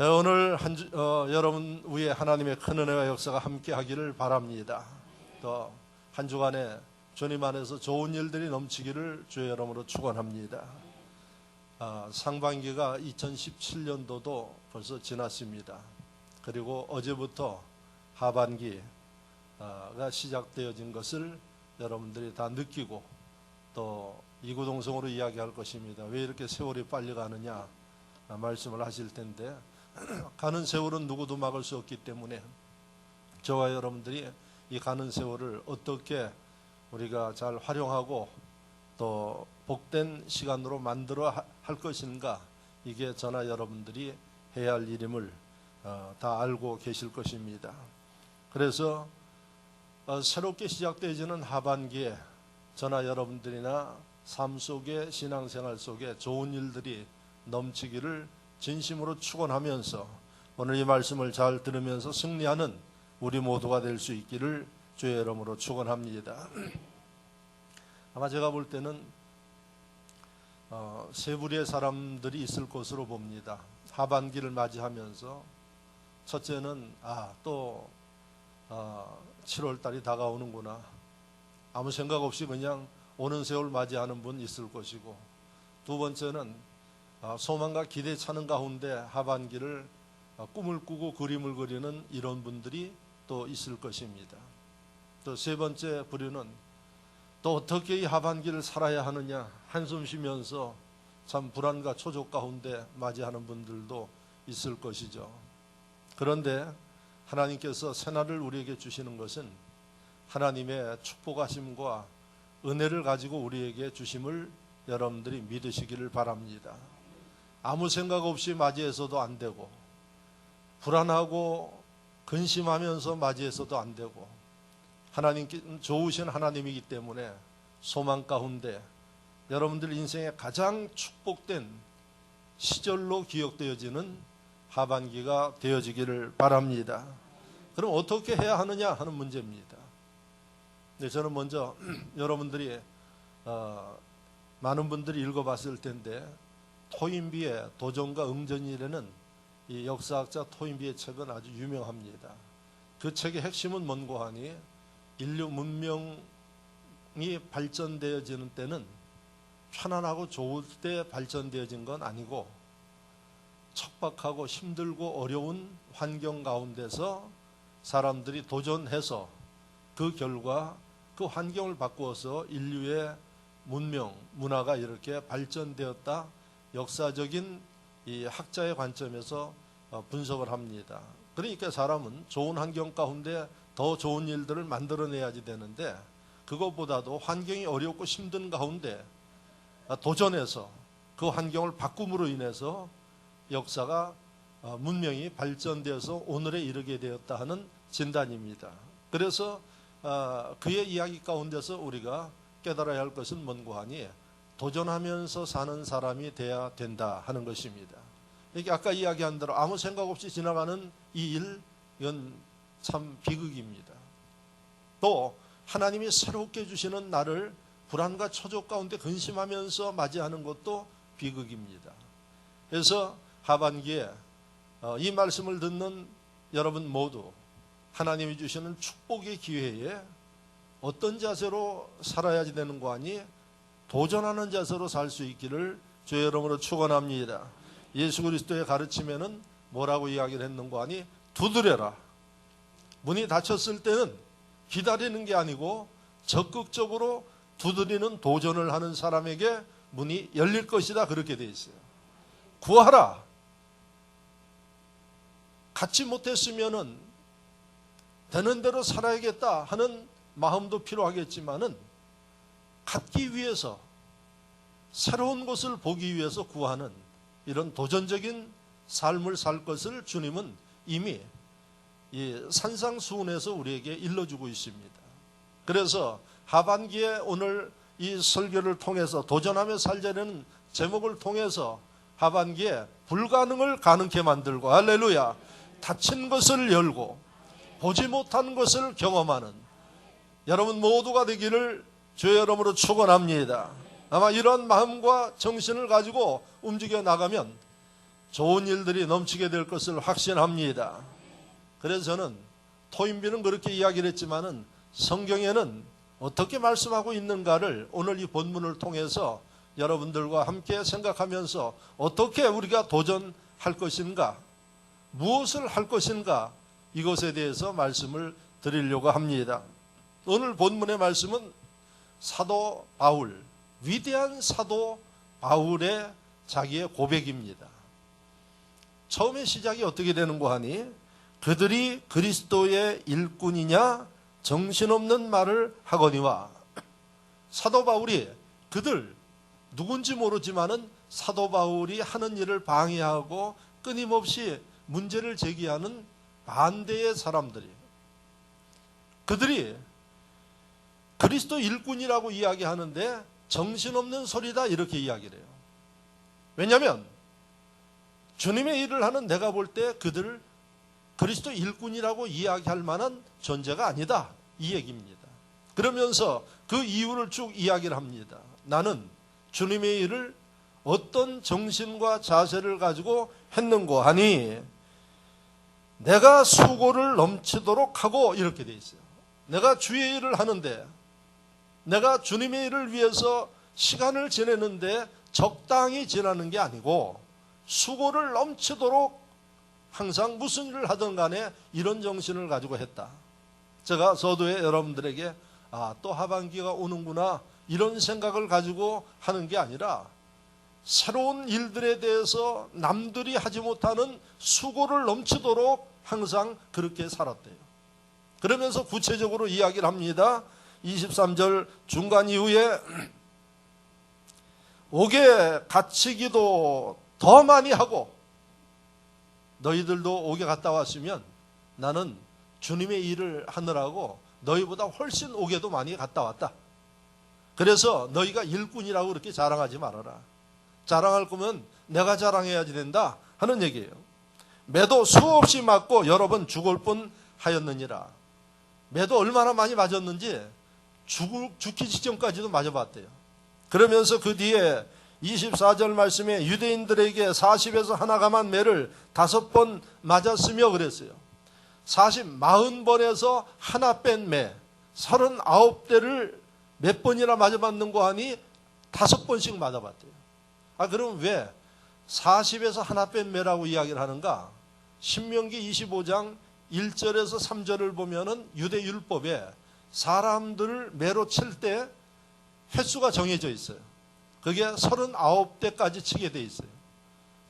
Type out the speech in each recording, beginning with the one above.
오늘 여러분 위에 하나님의 큰 은혜와 역사가 함께 하기를 바랍니다. 또 한 주간에 주님 안에서 좋은 일들이 넘치기를 주의 이름으로 축원합니다. 상반기가 2017년도도 벌써 지났습니다. 그리고 어제부터 하반기가 시작되어진 것을 여러분들이 다 느끼고 또 이구동성으로 이야기할 것입니다. 왜 이렇게 세월이 빨리 가느냐 말씀을 하실 텐데, 가는 세월은 누구도 막을 수 없기 때문에 저와 여러분들이 이 가는 세월을 어떻게 우리가 잘 활용하고 또 복된 시간으로 만들어 할 것인가, 이게 저나 여러분들이 해야 할 일임을 다 알고 계실 것입니다. 그래서 새롭게 시작되어지는 하반기에 저나 여러분들이나 삶 속에, 신앙생활 속에 좋은 일들이 넘치기를 진심으로 축원하면서 오늘 이 말씀을 잘 들으면서 승리하는 우리 모두가 될 수 있기를 주의 이름으로 축원합니다. 아마 제가 볼 때는 세 부류의 사람들이 있을 것으로 봅니다. 하반기를 맞이하면서 첫째는 또 7월달이 다가오는구나, 아무 생각 없이 그냥 오는 세월 맞이하는 분 있을 것이고, 두 번째는 소망과 기대 차는 가운데 하반기를 꿈을 꾸고 그림을 그리는 이런 분들이 또 있을 것입니다. 또 세 번째 부류는 또 어떻게 이 하반기를 살아야 하느냐, 한숨 쉬면서 참 불안과 초조 가운데 맞이하는 분들도 있을 것이죠. 그런데 하나님께서 새날을 우리에게 주시는 것은 하나님의 축복하심과 은혜를 가지고 우리에게 주심을 여러분들이 믿으시기를 바랍니다. 아무 생각 없이 맞이해서도 안 되고, 불안하고 근심하면서 맞이해서도 안 되고, 하나님께 좋으신 하나님이기 때문에 소망 가운데 여러분들 인생의 가장 축복된 시절로 기억되어지는 하반기가 되어지기를 바랍니다. 그럼 어떻게 해야 하느냐 하는 문제입니다. 네, 저는 먼저 여러분들이 많은 분들이 읽어봤을 텐데, 토인비의 도전과 응전이라는 이 역사학자 토인비의 책은 아주 유명합니다. 그 책의 핵심은 뭔고 하니, 인류 문명이 발전되어지는 때는 편안하고 좋을 때 발전되어진 건 아니고, 척박하고 힘들고 어려운 환경 가운데서 사람들이 도전해서 그 결과 그 환경을 바꾸어서 인류의 문명, 문화가 이렇게 발전되었다, 역사적인 이 학자의 관점에서 분석을 합니다. 그러니까 사람은 좋은 환경 가운데 더 좋은 일들을 만들어내야지 되는데, 그것보다도 환경이 어렵고 힘든 가운데 도전해서 그 환경을 바꿈으로 인해서 역사가 문명이 발전되어서 오늘에 이르게 되었다 하는 진단입니다. 그래서 그의 이야기 가운데서 우리가 깨달아야 할 것은 뭔고 하니, 도전하면서 사는 사람이 돼야 된다 하는 것입니다. 이게 아까 이야기한 대로 아무 생각 없이 지나가는 이 일, 이건 참 비극입니다. 또 하나님이 새롭게 주시는 나를 불안과 초조 가운데 근심하면서 맞이하는 것도 비극입니다. 그래서 하반기에 이 말씀을 듣는 여러분 모두 하나님이 주시는 축복의 기회에 어떤 자세로 살아야지 되는 거 아니, 도전하는 자세로 살 수 있기를 주의 이름으로 축원합니다. 예수 그리스도의 가르침에는 뭐라고 이야기를 했는고 하니, 두드려라. 문이 닫혔을 때는 기다리는 게 아니고 적극적으로 두드리는 도전을 하는 사람에게 문이 열릴 것이다, 그렇게 돼 있어요. 구하라. 갖지 못했으면은 되는 대로 살아야겠다 하는 마음도 필요하겠지만은, 갖기 위해서, 새로운 것을 보기 위해서 구하는 이런 도전적인 삶을 살 것을 주님은 이미 이 산상수훈에서 우리에게 일러주고 있습니다. 그래서 하반기에 오늘 이 설교를 통해서 도전하며 살자는 제목을 통해서 하반기에 불가능을 가능케 만들고, 할렐루야, 닫힌 것을 열고 보지 못한 것을 경험하는 여러분 모두가 되기를 주의 이름으로 축원합니다. 아마 이런 마음과 정신을 가지고 움직여 나가면 좋은 일들이 넘치게 될 것을 확신합니다. 그래서 저는 토인비는 그렇게 이야기를 했지만은 성경에는 어떻게 말씀하고 있는가를 오늘 이 본문을 통해서 여러분들과 함께 생각하면서 어떻게 우리가 도전할 것인가, 무엇을 할 것인가, 이것에 대해서 말씀을 드리려고 합니다. 오늘 본문의 말씀은 사도 바울, 위대한 사도 바울의 자기의 고백입니다. 처음에 시작이 어떻게 되는가 하니 그들이 그리스도의 일꾼이냐 정신없는 말을 하거니와, 사도 바울이 그들 누군지 모르지만은 사도 바울이 하는 일을 방해하고 끊임없이 문제를 제기하는 반대의 사람들이, 그들이 그리스도 일꾼이라고 이야기하는데 정신없는 소리다 이렇게 이야기를 해요. 왜냐하면 주님의 일을 하는 내가 볼 때 그들을 그리스도 일꾼이라고 이야기할 만한 존재가 아니다 이 얘기입니다. 그러면서 그 이유를 쭉 이야기를 합니다. 나는 주님의 일을 어떤 정신과 자세를 가지고 했는고 하니 내가 수고를 넘치도록 하고, 이렇게 돼 있어요. 내가 주의 일을 하는데, 내가 주님의 일을 위해서 시간을 지내는데 적당히 지나는 게 아니고 수고를 넘치도록 항상 무슨 일을 하든 간에 이런 정신을 가지고 했다. 제가 서두에 여러분들에게 또 하반기가 오는구나 이런 생각을 가지고 하는 게 아니라 새로운 일들에 대해서 남들이 하지 못하는 수고를 넘치도록 항상 그렇게 살았대요. 그러면서 구체적으로 이야기를 합니다. 23절 중간 이후에 옥에 갇히기도 더 많이 하고, 너희들도 옥에 갔다 왔으면 나는 주님의 일을 하느라고 너희보다 훨씬 옥에도 많이 갔다 왔다. 그래서 너희가 일꾼이라고 그렇게 자랑하지 말아라. 자랑할 거면 내가 자랑해야지 된다 하는 얘기예요. 매도 수없이 맞고 여러 번 죽을 뻔 하였느니라. 매도 얼마나 많이 맞았는지 죽기 직전까지도 맞아봤대요. 그러면서 그 뒤에 24절 말씀에 유대인들에게 40에서 하나 감한 매를 5번 맞았으며 그랬어요. 40번에서 하나 뺀 매 39대를 몇 번이나 맞아봤는고 하니 5번씩 맞아봤대요. 그럼 왜 40에서 하나 뺀 매라고 이야기를 하는가? 신명기 25장 1절에서 3절을 보면은 유대 율법에 사람들을 매로 칠 때 횟수가 정해져 있어요. 그게 39대까지 치게 돼 있어요.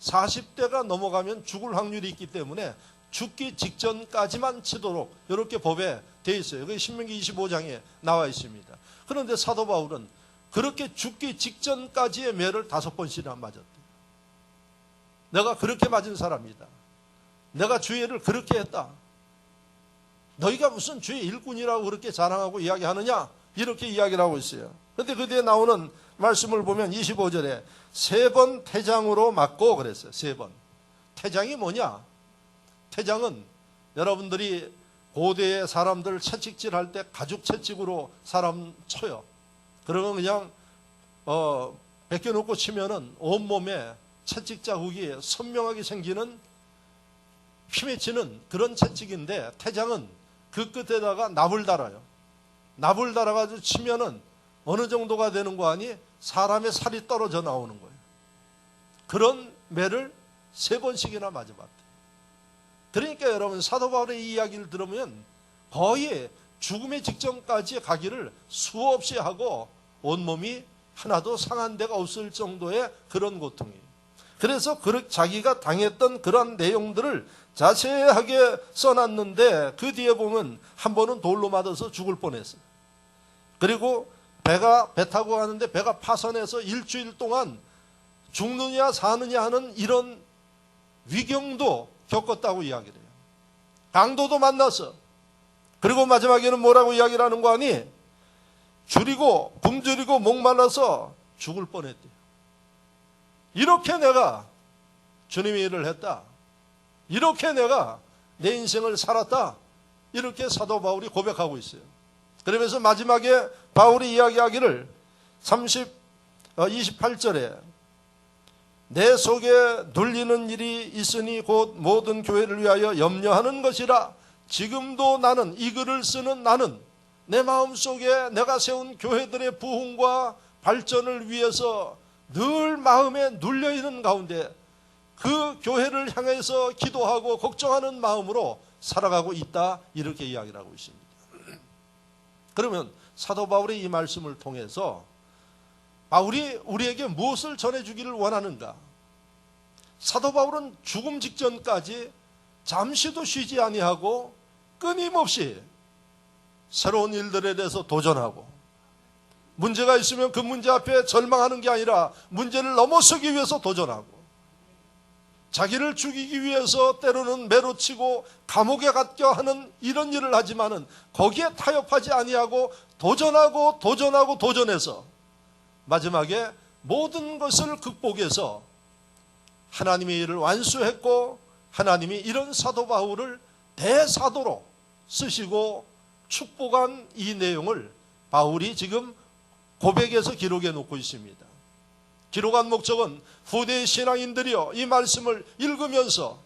40대가 넘어가면 죽을 확률이 있기 때문에 죽기 직전까지만 치도록 이렇게 법에 돼 있어요. 그게 신명기 25장에 나와 있습니다. 그런데 사도 바울은 그렇게 죽기 직전까지의 매를 5번씩이나 맞았대요. 내가 그렇게 맞은 사람이다. 내가 주의 일을 그렇게 했다. 너희가 무슨 주의 일꾼이라고 그렇게 자랑하고 이야기하느냐? 이렇게 이야기를 하고 있어요. 그런데 그 뒤에 나오는 말씀을 보면 25절에 3번 태장으로 맞고 그랬어요. 3번. 태장이 뭐냐? 태장은 여러분들이 고대의 사람들 채찍질할 때 가죽 채찍으로 사람 쳐요. 그러면 그냥 벗겨놓고 치면은 온몸에 채찍 자국이 선명하게 생기는 피맺히는 그런 채찍인데, 태장은 그 끝에다가 납을 달아요. 납을 달아가지고 치면은 어느 정도가 되는 거 아니? 사람의 살이 떨어져 나오는 거예요. 그런 매를 3번씩이나 맞아봤대요. 그러니까 여러분 사도 바울의 이 이야기를 들으면 거의 죽음의 직전까지 가기를 수없이 하고 온몸이 하나도 상한 데가 없을 정도의 그런 고통이에요. 그래서 자기가 당했던 그런 내용들을 자세하게 써놨는데 그 뒤에 보면 한 번은 돌로 맞아서 죽을 뻔했어요. 그리고 배 타고 가는데 배가 파선해서 일주일 동안 죽느냐 사느냐 하는 이런 위경도 겪었다고 이야기를 해요. 강도도 만났어. 그리고 마지막에는 뭐라고 이야기를 하는 거 아니? 굶주리고 목말라서 죽을 뻔했대요. 이렇게 내가 주님의 일을 했다. 이렇게 내가 내 인생을 살았다. 이렇게 사도 바울이 고백하고 있어요. 그러면서 마지막에 바울이 이야기하기를 28절에 내 속에 눌리는 일이 있으니 곧 모든 교회를 위하여 염려하는 것이라. 지금도 나는, 이 글을 쓰는 나는 내 마음속에 내가 세운 교회들의 부흥과 발전을 위해서 늘 마음에 눌려있는 가운데 그 교회를 향해서 기도하고 걱정하는 마음으로 살아가고 있다, 이렇게 이야기를 하고 있습니다. 그러면 사도 바울의 이 말씀을 통해서 바울이 우리에게 무엇을 전해주기를 원하는가? 사도 바울은 죽음 직전까지 잠시도 쉬지 아니하고 끊임없이 새로운 일들에 대해서 도전하고, 문제가 있으면 그 문제 앞에 절망하는 게 아니라 문제를 넘어서기 위해서 도전하고, 자기를 죽이기 위해서 때로는 매로치고 감옥에 갇게 하는 이런 일을 하지만은 거기에 타협하지 아니하고 도전해서 마지막에 모든 것을 극복해서 하나님의 일을 완수했고, 하나님이 이런 사도 바울을 대사도로 쓰시고 축복한 이 내용을 바울이 지금 고백에서 기록해 놓고 있습니다. 기록한 목적은 후대의 신앙인들이여 이 말씀을 읽으면서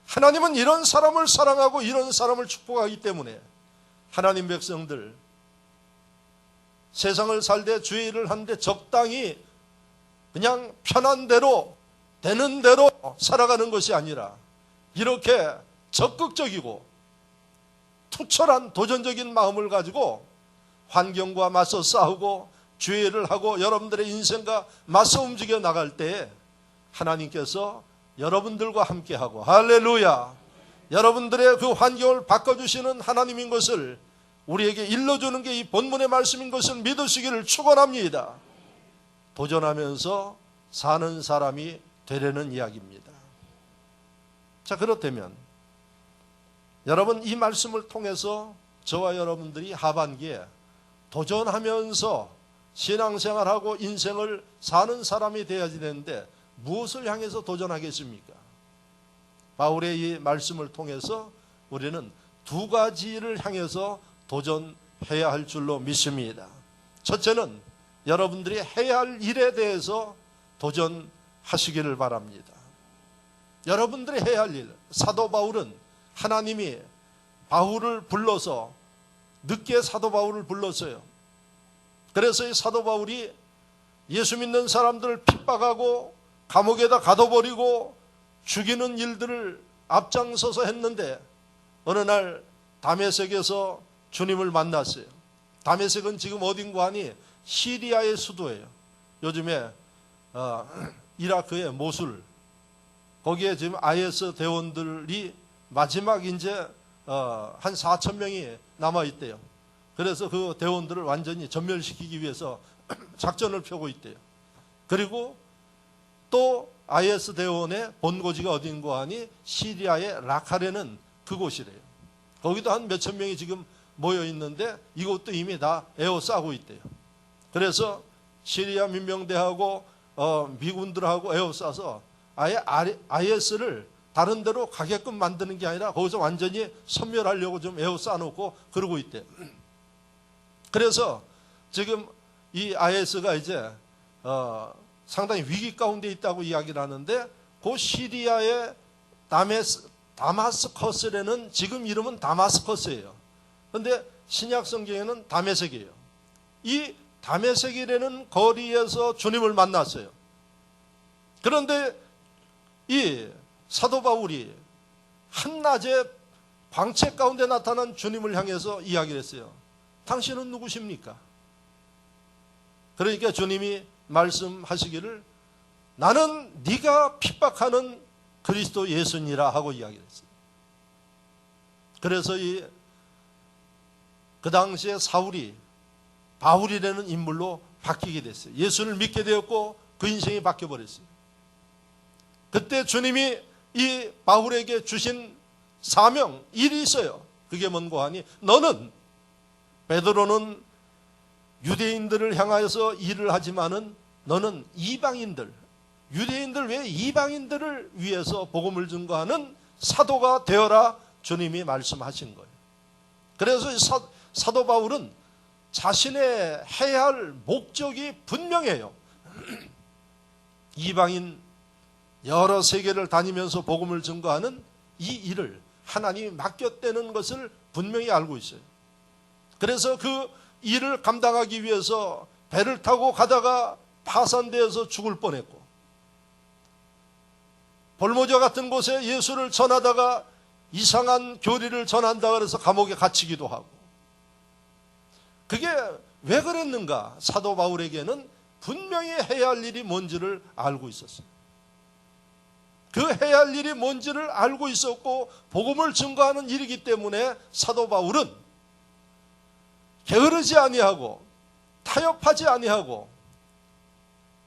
하나님은 이런 사람을 사랑하고 이런 사람을 축복하기 때문에 하나님 백성들 세상을 살되 주의 일을 하는데 적당히 그냥 편한 대로 되는 대로 살아가는 것이 아니라 이렇게 적극적이고 투철한 도전적인 마음을 가지고 환경과 맞서 싸우고 주의 일을 하고 여러분들의 인생과 맞서 움직여 나갈 때에 하나님께서 여러분들과 함께하고, 할렐루야, 여러분들의 그 환경을 바꿔주시는 하나님인 것을 우리에게 일러주는 게 이 본문의 말씀인 것을 믿으시기를 축원합니다. 도전하면서 사는 사람이 되려는 이야기입니다. 자, 그렇다면 여러분, 이 말씀을 통해서 저와 여러분들이 하반기에 도전하면서 신앙생활하고 인생을 사는 사람이 되어야지 되는데 무엇을 향해서 도전하겠습니까? 바울의 이 말씀을 통해서 우리는 두 가지를 향해서 도전해야 할 줄로 믿습니다. 첫째는 여러분들이 해야 할 일에 대해서 도전하시기를 바랍니다. 여러분들이 해야 할 일, 사도 바울은 하나님이 바울을 불러서 늦게 사도 바울을 불렀어요. 그래서 이 사도 바울이 예수 믿는 사람들을 핍박하고 감옥에다 가둬버리고 죽이는 일들을 앞장서서 했는데 어느 날 다메섹에서 주님을 만났어요. 다메섹은 지금 어딘가 하니 시리아의 수도예요. 요즘에 이라크의 모술, 거기에 지금 IS 대원들이 마지막 이제 한 4천 명이 남아있대요. 그래서 그 대원들을 완전히 전멸시키기 위해서 작전을 펴고 있대요. 그리고 또 IS 대원의 본고지가 어딘가 하니 시리아의 라카라는 그곳이래요. 거기도 한 몇천 명이 지금 모여 있는데 이것도 이미 다 에워싸고 있대요. 그래서 시리아 민병대하고 미군들하고 에워싸서 아예 IS를 다른 데로 가게끔 만드는 게 아니라 거기서 완전히 섬멸하려고 좀 에워싸놓고 그러고 있대요. 그래서 지금 이 IS가 이제 상당히 위기 가운데 있다고 이야기를 하는데 그 시리아의 다마스커스라는, 지금 이름은 다마스커스예요. 그런데 신약 성경에는 다메섹이에요. 이 다메섹이라는 거리에서 주님을 만났어요. 그런데 이 사도 바울이 한낮에 광채 가운데 나타난 주님을 향해서 이야기를 했어요. 당신은 누구십니까? 그러니까 주님이 말씀하시기를 나는 네가 핍박하는 그리스도 예수니라 하고 이야기를 했어요. 그래서 그 당시에 사울이 바울이라는 인물로 바뀌게 됐어요. 예수를 믿게 되었고 그 인생이 바뀌어버렸어요. 그때 주님이 이 바울에게 주신 사명, 일이 있어요. 그게 뭔고 하니 너는, 베드로는 유대인들을 향하여서 일을 하지만은 너는 이방인들, 유대인들 외에 이방인들을 위해서 복음을 증거하는 사도가 되어라, 주님이 말씀하신 거예요. 그래서 사도 바울은 자신의 해야 할 목적이 분명해요. 이방인 여러 세계를 다니면서 복음을 증거하는 이 일을 하나님이 맡겼다는 것을 분명히 알고 있어요. 그래서 그 일을 감당하기 위해서 배를 타고 가다가 파산되어서 죽을 뻔했고, 볼모저 같은 곳에 예수를 전하다가 이상한 교리를 전한다 그래서 감옥에 갇히기도 하고, 그게 왜 그랬는가? 사도 바울에게는 분명히 해야 할 일이 뭔지를 알고 있었어요. 그 해야 할 일이 뭔지를 알고 있었고 복음을 증거하는 일이기 때문에 사도 바울은 게으르지 아니하고 타협하지 아니하고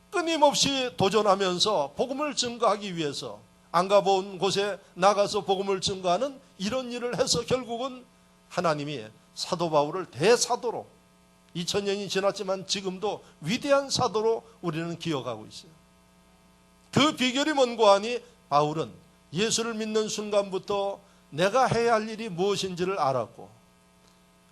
끊임없이 도전하면서 복음을 증거하기 위해서 안 가본 곳에 나가서 복음을 증거하는 이런 일을 해서 결국은 하나님이 사도 바울을 대사도로, 2000년이 지났지만 지금도 위대한 사도로 우리는 기억하고 있어요. 그 비결이 뭔고 하니 바울은 예수를 믿는 순간부터 내가 해야 할 일이 무엇인지를 알았고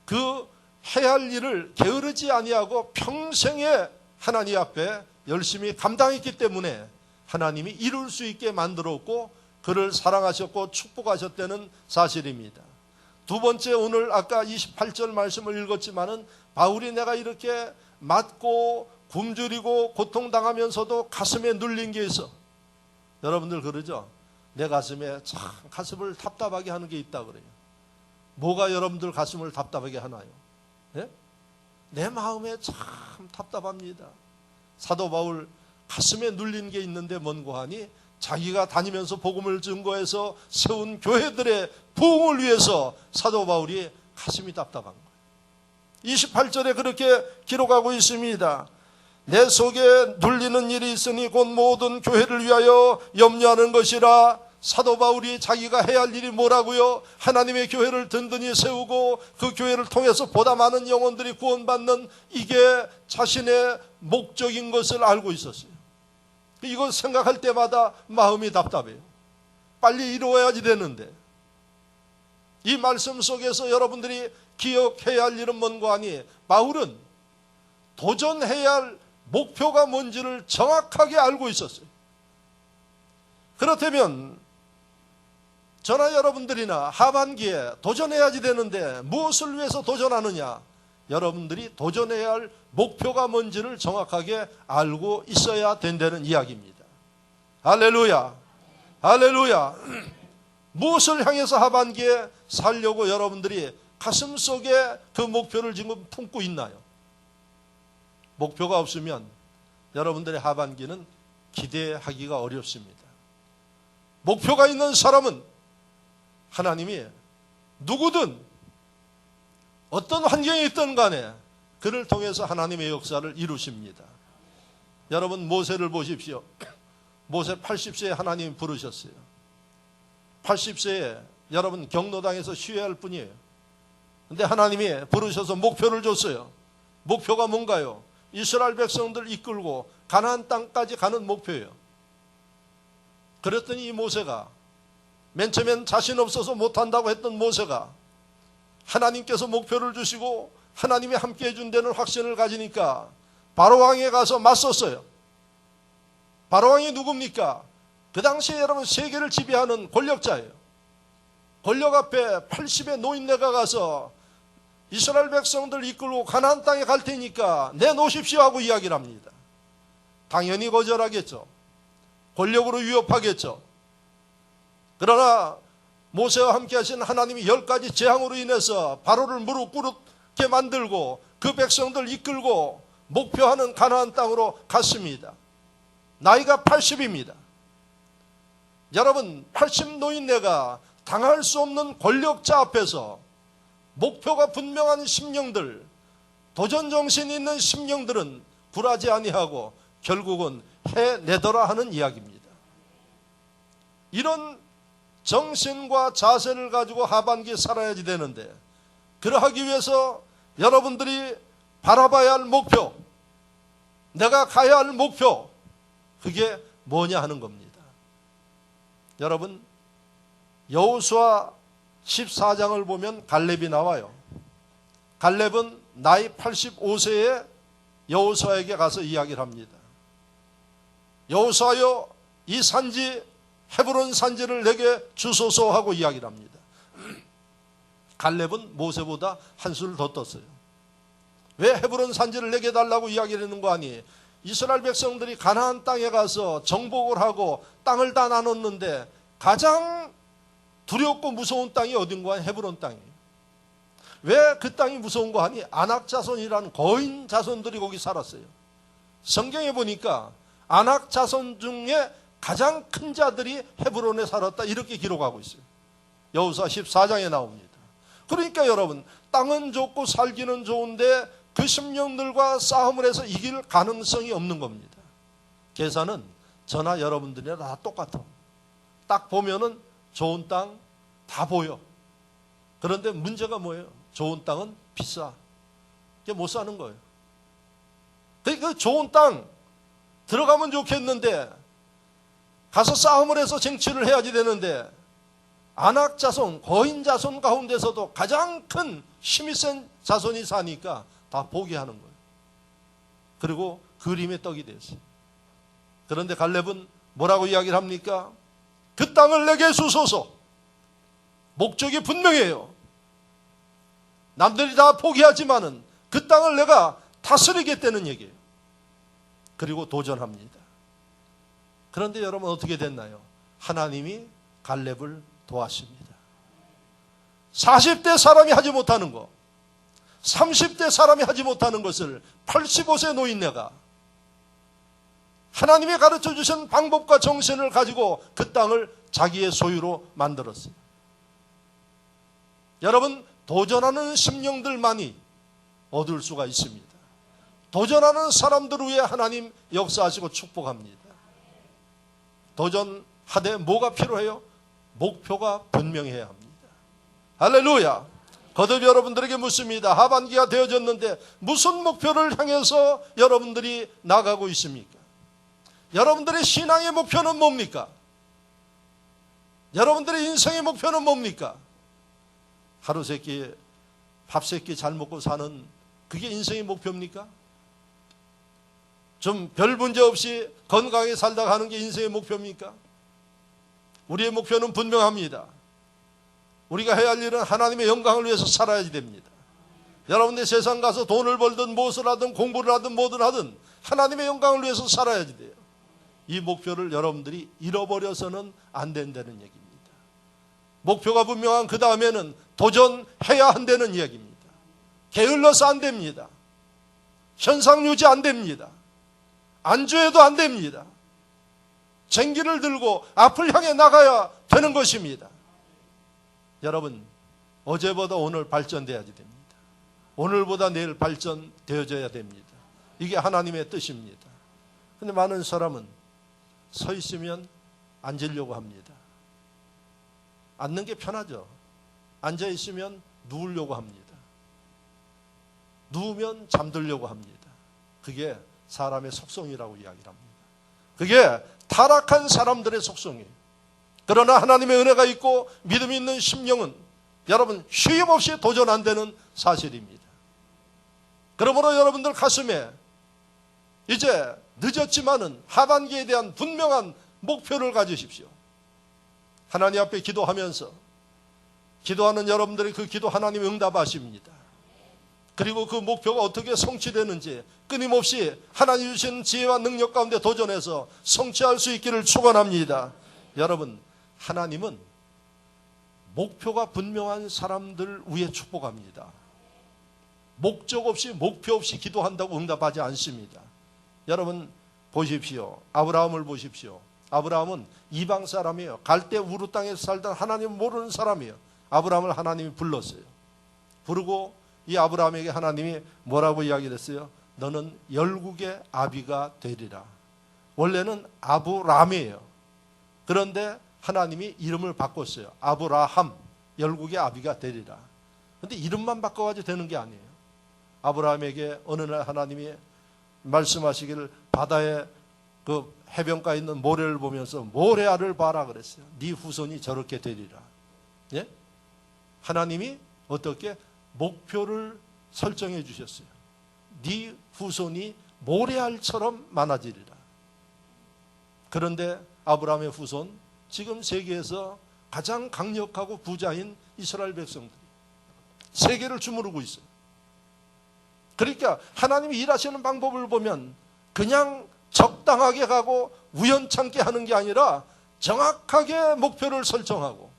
그 해야 할 일을 게으르지 아니하고 평생에 하나님 앞에 열심히 감당했기 때문에 하나님이 이룰 수 있게 만들었고 그를 사랑하셨고 축복하셨다는 사실입니다. 두 번째, 오늘 아까 28절 말씀을 읽었지만은 바울이 내가 이렇게 맞고 굶주리고 고통당하면서도 가슴에 눌린 게 있어. 여러분들 그러죠? 내 가슴에 참 가슴을 답답하게 하는 게 있다 그래요. 뭐가 여러분들 가슴을 답답하게 하나요? 네? 내 마음에 참 답답합니다. 사도 바울 가슴에 눌린 게 있는데 뭔고 하니 자기가 다니면서 복음을 증거해서 세운 교회들의 부흥을 위해서 사도 바울이 가슴이 답답한 거예요. 28절에 그렇게 기록하고 있습니다. 내 속에 눌리는 일이 있으니 곧 모든 교회를 위하여 염려하는 것이라. 사도 바울이 자기가 해야 할 일이 뭐라고요? 하나님의 교회를 든든히 세우고 그 교회를 통해서 보다 많은 영혼들이 구원받는 이게 자신의 목적인 것을 알고 있었어요. 이걸 생각할 때마다 마음이 답답해요. 빨리 이루어야지 되는데. 이 말씀 속에서 여러분들이 기억해야 할 일은 뭔가 하니 바울은 도전해야 할 목표가 뭔지를 정확하게 알고 있었어요. 그렇다면 저나 여러분들이나 하반기에 도전해야지 되는데 무엇을 위해서 도전하느냐? 여러분들이 도전해야 할 목표가 뭔지를 정확하게 알고 있어야 된다는 이야기입니다. 할렐루야, 할렐루야. 무엇을 향해서 하반기에 살려고 여러분들이 가슴속에 그 목표를 지금 품고 있나요? 목표가 없으면 여러분들의 하반기는 기대하기가 어렵습니다. 목표가 있는 사람은 하나님이 누구든 어떤 환경에 있든 간에 그를 통해서 하나님의 역사를 이루십니다. 여러분 모세를 보십시오. 모세 80세에 하나님이 부르셨어요. 80세에 여러분 경로당에서 쉬어야 할 뿐이에요. 근데 하나님이 부르셔서 목표를 줬어요. 목표가 뭔가요? 이스라엘 백성들 이끌고 가나안 땅까지 가는 목표예요. 그랬더니 이 모세가 맨 처음엔 자신 없어서 못한다고 했던 모세가 하나님께서 목표를 주시고 하나님이 함께 해준 데는 확신을 가지니까 바로왕에 가서 맞섰어요. 바로왕이 누굽니까? 그 당시에 여러분 세계를 지배하는 권력자예요. 권력 앞에 80의 노인네가 가서 이스라엘 백성들 이끌고 가나안 땅에 갈 테니까 내놓으십시오 하고 이야기를 합니다. 당연히 거절하겠죠. 권력으로 위협하겠죠. 그러나 모세와 함께 하신 하나님이 10가지 재앙으로 인해서 바로를 무릎 꿇게 만들고 그 백성들 이끌고 목표하는 가나안 땅으로 갔습니다. 나이가 80입니다. 여러분 80 노인네가 당할 수 없는 권력자 앞에서 목표가 분명한 심령들, 도전정신이 있는 심령들은 굴하지 아니하고 결국은 해내더라 하는 이야기입니다. 이런 정신과 자세를 가지고 하반기에 살아야지 되는데 그러하기 위해서 여러분들이 바라봐야 할 목표, 내가 가야 할 목표, 그게 뭐냐 하는 겁니다. 여러분 여호수아 14장을 보면 갈렙이 나와요. 갈렙은 나이 85세에 여호수아에게 가서 이야기를 합니다. 여호수아여 이 산지 헤브론 산지를 내게 주소서 하고 이야기를 합니다. 갈렙은 모세보다 한술 더 떴어요. 왜 헤브론 산지를 내게 달라고 이야기를 했는 거 아니? 이스라엘 백성들이 가나안 땅에 가서 정복을 하고 땅을 다 나눴는데 가장 두렵고 무서운 땅이 어딘가 하니 헤브론 땅이에요. 왜 그 땅이 무서운 거 하니? 아낙 자손이라는 거인 자손들이 거기 살았어요. 성경에 보니까 아낙 자손 중에 가장 큰 자들이 헤브론에 살았다 이렇게 기록하고 있어요. 여호수아 14장에 나옵니다. 그러니까 여러분, 땅은 좋고 살기는 좋은데 그 심령들과 싸움을 해서 이길 가능성이 없는 겁니다. 계산은 저나 여러분들이나 다 똑같아. 딱 보면은 좋은 땅 다 보여. 그런데 문제가 뭐예요? 좋은 땅은 비싸. 그게 못 사는 거예요. 그 좋은 땅 들어가면 좋겠는데 가서 싸움을 해서 쟁취를 해야지 되는데 아낙 자손, 거인 자손 가운데서도 가장 큰 힘이 센 자손이 사니까 다 포기하는 거예요. 그리고 그림의 떡이 됐어요. 그런데 갈렙은 뭐라고 이야기를 합니까? 그 땅을 내게 주소서. 목적이 분명해요. 남들이 다 포기하지만은 그 땅을 내가 다스리겠다는 얘기예요. 그리고 도전합니다. 그런데 여러분 어떻게 됐나요? 하나님이 갈렙을 도왔습니다. 40대 사람이 하지 못하는 거, 30대 사람이 하지 못하는 것을 85세 노인네가 하나님이 가르쳐 주신 방법과 정신을 가지고 그 땅을 자기의 소유로 만들었어요. 여러분, 도전하는 심령들만이 얻을 수가 있습니다. 도전하는 사람들 위해 하나님 역사하시고 축복합니다. 도전하되 뭐가 필요해요? 목표가 분명해야 합니다. 할렐루야. 거듭 여러분들에게 묻습니다. 하반기가 되어졌는데 무슨 목표를 향해서 여러분들이 나가고 있습니까? 여러분들의 신앙의 목표는 뭡니까? 여러분들의 인생의 목표는 뭡니까? 하루 세끼 밥 세끼 잘 먹고 사는 그게 인생의 목표입니까? 좀 별 문제 없이 건강하게 살다 가는 게 인생의 목표입니까? 우리의 목표는 분명합니다. 우리가 해야 할 일은 하나님의 영광을 위해서 살아야지 됩니다. 여러분들 세상 가서 돈을 벌든 무엇을 하든 공부를 하든 뭐든 하든 하나님의 영광을 위해서 살아야지 돼요. 이 목표를 여러분들이 잃어버려서는 안 된다는 얘기입니다. 목표가 분명한 그 다음에는 도전해야 한다는 이야기입니다. 게을러서 안 됩니다. 현상 유지 안 됩니다. 안주해도 안 됩니다. 쟁기를 들고 앞을 향해 나가야 되는 것입니다. 여러분, 어제보다 오늘 발전돼야지 됩니다. 오늘보다 내일 발전되어져야 됩니다. 이게 하나님의 뜻입니다. 그런데 많은 사람은 서 있으면 앉으려고 합니다. 앉는 게 편하죠. 앉아 있으면 누우려고 합니다. 누우면 잠들려고 합니다. 그게 사람의 속성이라고 이야기를 합니다. 그게 타락한 사람들의 속성이에요. 그러나 하나님의 은혜가 있고 믿음이 있는 심령은 여러분 쉼 없이 도전 안 되는 사실입니다. 그러므로 여러분들 가슴에 이제 늦었지만은 하반기에 대한 분명한 목표를 가지십시오. 하나님 앞에 기도하면서 기도하는 여러분들이 그 기도 하나님이 응답하십니다. 그리고 그 목표가 어떻게 성취되는지 끊임없이 하나님 주신 지혜와 능력 가운데 도전해서 성취할 수 있기를 축원합니다. 여러분, 하나님은 목표가 분명한 사람들 위에 축복합니다. 목적 없이 목표 없이 기도한다고 응답하지 않습니다. 여러분 보십시오. 아브라함을 보십시오. 아브라함은 이방 사람이에요. 갈대 우루 땅에서 살던 하나님 모르는 사람이에요. 아브라함을 하나님이 불렀어요. 부르고 이 아브라함에게 하나님이 뭐라고 이야기를 했어요? 너는 열국의 아비가 되리라. 원래는 아브람이에요. 그런데 하나님이 이름을 바꿨어요. 아브라함, 열국의 아비가 되리라. 그런데 이름만 바꿔가지고 되는 게 아니에요. 아브라함에게 어느 날 하나님이 말씀하시기를 바다에 그 해변가에 있는 모래를 보면서 모래알을 봐라 그랬어요. 네 후손이 저렇게 되리라. 예? 하나님이 어떻게 목표를 설정해 주셨어요. 네 후손이 모래알처럼 많아지리라. 그런데 아브라함의 후손, 지금 세계에서 가장 강력하고 부자인 이스라엘 백성들이 세계를 주무르고 있어요. 그러니까 하나님이 일하시는 방법을 보면 그냥 적당하게 가고 우연찮게 하는 게 아니라 정확하게 목표를 설정하고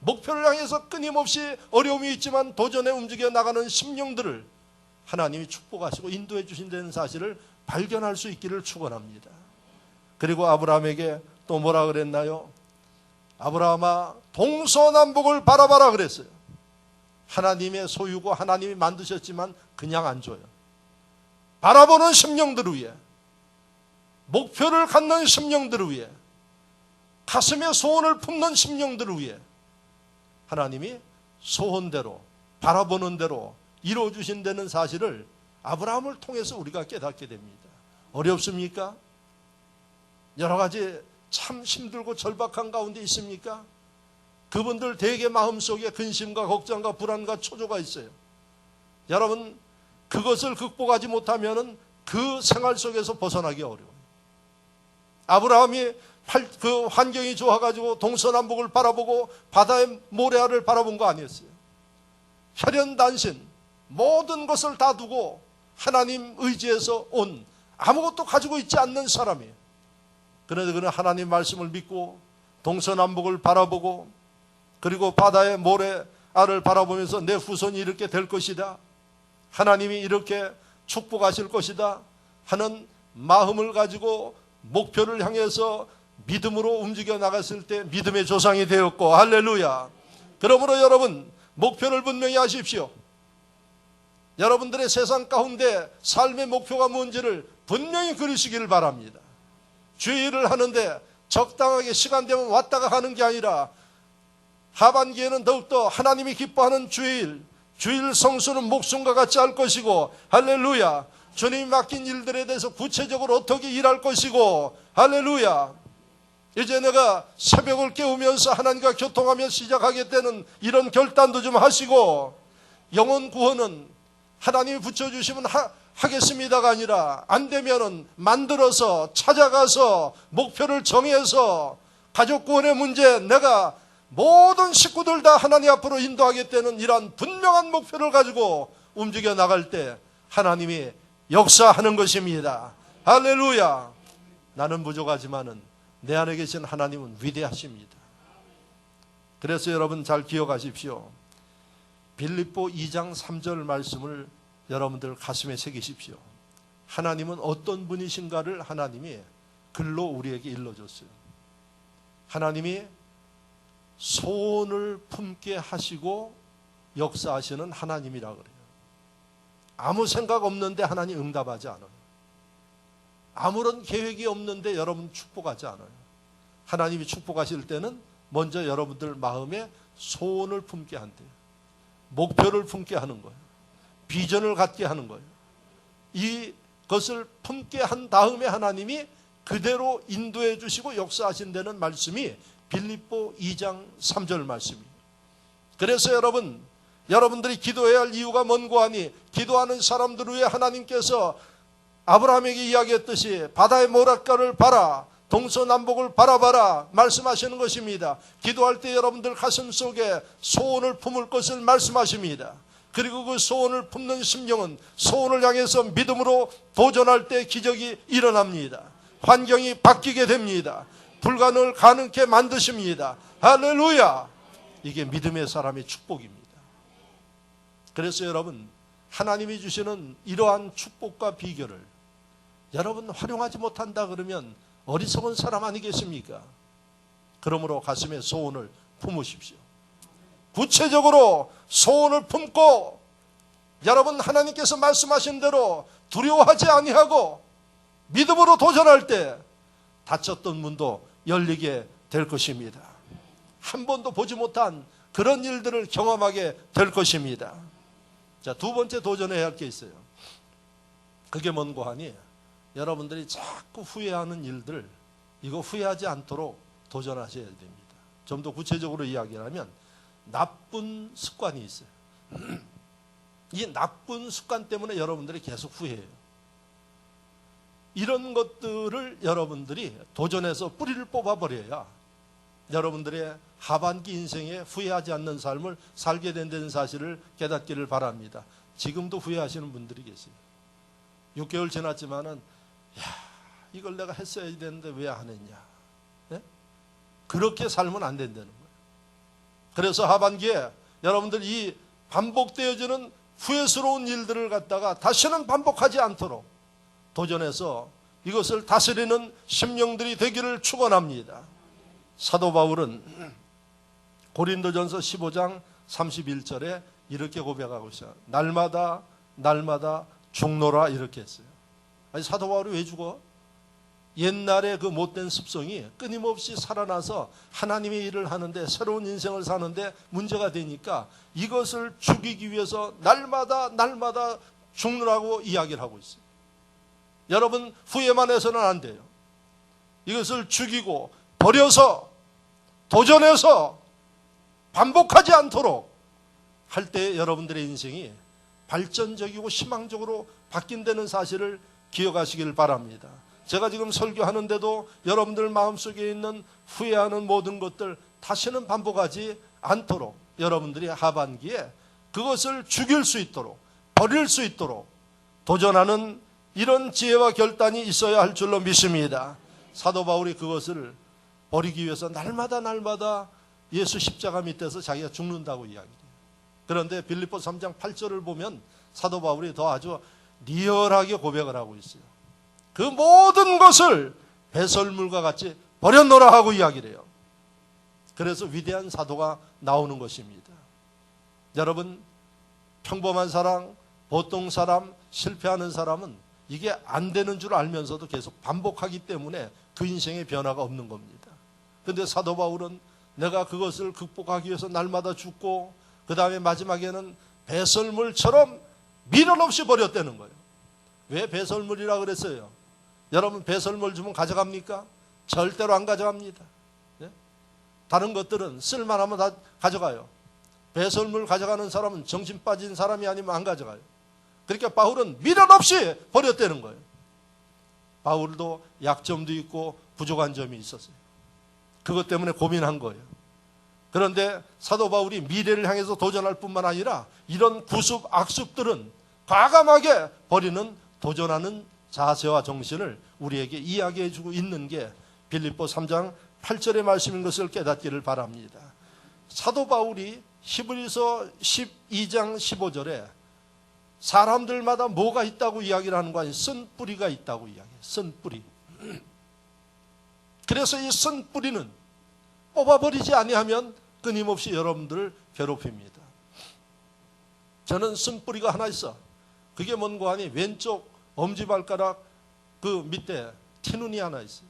목표를 향해서 끊임없이 어려움이 있지만 도전에 움직여 나가는 심령들을 하나님이 축복하시고 인도해 주신다는 사실을 발견할 수 있기를 축원합니다. 그리고 아브라함에게 또 뭐라 그랬나요? 아브라함아, 동서남북을 바라봐라 그랬어요. 하나님의 소유고 하나님이 만드셨지만 그냥 안 줘요. 바라보는 심령들을 위해, 목표를 갖는 심령들을 위해, 가슴에 소원을 품는 심령들을 위해 하나님이 소원대로 바라보는 대로 이루어주신다는 사실을 아브라함을 통해서 우리가 깨닫게 됩니다. 어렵습니까? 여러 가지 참 힘들고 절박한 가운데 있습니까? 그분들 대개 마음속에 근심과 걱정과 불안과 초조가 있어요. 여러분, 그것을 극복하지 못하면 그 생활 속에서 벗어나기 어려워요. 아브라함이 그 환경이 좋아가지고 동서남북을 바라보고 바다의 모래알을 바라본 거 아니었어요. 혈연단신 모든 것을 다 두고 하나님 의지에서 온 아무것도 가지고 있지 않는 사람이에요. 그런데 그는 하나님 말씀을 믿고 동서남북을 바라보고 그리고 바다의 모래알을 바라보면서 내 후손이 이렇게 될 것이다, 하나님이 이렇게 축복하실 것이다 하는 마음을 가지고 목표를 향해서 믿음으로 움직여 나갔을 때 믿음의 조상이 되었고, 할렐루야. 그러므로 여러분, 목표를 분명히 하십시오. 여러분들의 세상 가운데 삶의 목표가 뭔지를 분명히 그리시기를 바랍니다. 주일을 하는데 적당하게 시간 되면 왔다가 가는 게 아니라 하반기에는 더욱더 하나님이 기뻐하는 주일 성수는 목숨과 같이 할 것이고, 할렐루야. 주님이 맡긴 일들에 대해서 구체적으로 어떻게 일할 것이고, 할렐루야. 이제 내가 새벽을 깨우면서 하나님과 교통하며 시작하겠다는 이런 결단도 좀 하시고, 영혼 구원은 하나님이 붙여주시면 하겠습니다가 아니라 안 되면은 만들어서 찾아가서 목표를 정해서 가족 구원의 문제 내가 모든 식구들 다 하나님 앞으로 인도하겠다는 이러한 분명한 목표를 가지고 움직여 나갈 때 하나님이 역사하는 것입니다. 할렐루야. 나는 부족하지만은 내 안에 계신 하나님은 위대하십니다. 그래서 여러분 잘 기억하십시오. 빌립보 2장 3절 말씀을 여러분들 가슴에 새기십시오. 하나님은 어떤 분이신가를 하나님이 글로 우리에게 일러줬어요. 하나님이 소원을 품게 하시고 역사하시는 하나님이라 그래요. 아무 생각 없는데 하나님 응답하지 않아요. 아무런 계획이 없는데 여러분 축복하지 않아요. 하나님이 축복하실 때는 먼저 여러분들 마음에 소원을 품게 한대요. 목표를 품게 하는 거예요. 비전을 갖게 하는 거예요. 이것을 품게 한 다음에 하나님이 그대로 인도해 주시고 역사하신다는 말씀이 빌립보 2장 3절 말씀이에요. 그래서 여러분들이 기도해야 할 이유가 뭔고 하니, 기도하는 사람들을 위해 하나님께서 아브라함에게 이야기했듯이 바다의 모래알을 봐라, 동서남북을 바라봐라 말씀하시는 것입니다. 기도할 때 여러분들 가슴 속에 소원을 품을 것을 말씀하십니다. 그리고 그 소원을 품는 심령은 소원을 향해서 믿음으로 도전할 때 기적이 일어납니다. 환경이 바뀌게 됩니다. 불가능을 가능케 만드십니다. 할렐루야. 이게 믿음의 사람의 축복입니다. 그래서 여러분, 하나님이 주시는 이러한 축복과 비결을 여러분 활용하지 못한다 그러면 어리석은 사람 아니겠습니까? 그러므로 가슴에 소원을 품으십시오. 구체적으로 소원을 품고 여러분 하나님께서 말씀하신 대로 두려워하지 아니하고 믿음으로 도전할 때 닫혔던 문도 열리게 될 것입니다. 한 번도 보지 못한 그런 일들을 경험하게 될 것입니다. 자, 두 번째 도전해야 할 게 있어요. 그게 뭔고 하니, 여러분들이 자꾸 후회하는 일들, 이거 후회하지 않도록 도전하셔야 됩니다. 좀 더 구체적으로 이야기하면 나쁜 습관이 있어요. 이 나쁜 습관 때문에 여러분들이 계속 후회해요. 이런 것들을 여러분들이 도전해서 뿌리를 뽑아버려야 여러분들의 하반기 인생에 후회하지 않는 삶을 살게 된다는 사실을 깨닫기를 바랍니다. 지금도 후회하시는 분들이 계세요. 6개월 지났지만은 이걸 내가 했어야 되는데 왜 안 했냐. 네? 그렇게 살면 안 된다는 거예요. 그래서 하반기에 여러분들 이 반복되어지는 후회스러운 일들을 갖다가 다시는 반복하지 않도록 도전해서 이것을 다스리는 심령들이 되기를 축원합니다. 사도 바울은 고린도전서 15장 31절에 이렇게 고백하고 있어요. 날마다 죽노라 이렇게 했어요. 아니 사도 바울이 왜 죽어? 옛날에 그 못된 습성이 끊임없이 살아나서 하나님의 일을 하는데 새로운 인생을 사는데 문제가 되니까 이것을 죽이기 위해서 날마다 죽느라고 이야기를 하고 있어요. 여러분 후회만 해서는 안 돼요. 이것을 죽이고 버려서 도전해서 반복하지 않도록 할 때 여러분들의 인생이 발전적이고 희망적으로 바뀐다는 사실을 기억하시길 바랍니다. 제가 지금 설교하는데도 여러분들 마음속에 있는 후회하는 모든 것들 다시는 반복하지 않도록 여러분들이 하반기에 그것을 죽일 수 있도록 버릴 수 있도록 도전하는 이런 지혜와 결단이 있어야 할 줄로 믿습니다. 사도 바울이 그것을 버리기 위해서 날마다 예수 십자가 밑에서 자기가 죽는다고 이야기해요. 그런데 빌립보 3장 8절을 보면 사도 바울이 더 아주 리얼하게 고백을 하고 있어요. 그 모든 것을 배설물과 같이 버렸노라 하고 이야기를 해요. 그래서 위대한 사도가 나오는 것입니다. 여러분 평범한 사람, 보통 사람, 실패하는 사람은 이게 안 되는 줄 알면서도 계속 반복하기 때문에 그 인생의 변화가 없는 겁니다. 그런데 사도 바울은 내가 그것을 극복하기 위해서 날마다 죽고 그 다음에 마지막에는 배설물처럼 미련 없이 버렸다는 거예요. 왜 배설물이라 그랬어요? 여러분 배설물 주면 가져갑니까? 절대로 안 가져갑니다. 네? 다른 것들은 쓸만하면 다 가져가요. 배설물 가져가는 사람은 정신 빠진 사람이 아니면 안 가져가요. 그러니까 바울은 미련 없이 버렸다는 거예요. 바울도 약점도 있고 부족한 점이 있었어요. 그것 때문에 고민한 거예요. 그런데 사도 바울이 미래를 향해서 도전할 뿐만 아니라 이런 구습, 악습들은 과감하게 버리는 도전하는 자세와 정신을 우리에게 이야기해 주고 있는 게 빌립보 3장 8절의 말씀인 것을 깨닫기를 바랍니다. 사도 바울이 히브리서 12장 15절에 사람들마다 뭐가 있다고 이야기를 하는 거 아니에요? 쓴 뿌리가 있다고 이야기해요. 쓴 뿌리. 그래서 이 쓴 뿌리는 뽑아버리지 아니하면 끊임없이 여러분들을 괴롭힙니다. 저는 쓴 뿌리가 하나 있어. 그게 뭔가 하니 왼쪽 엄지발가락 그 밑에 티눈이 하나 있어요.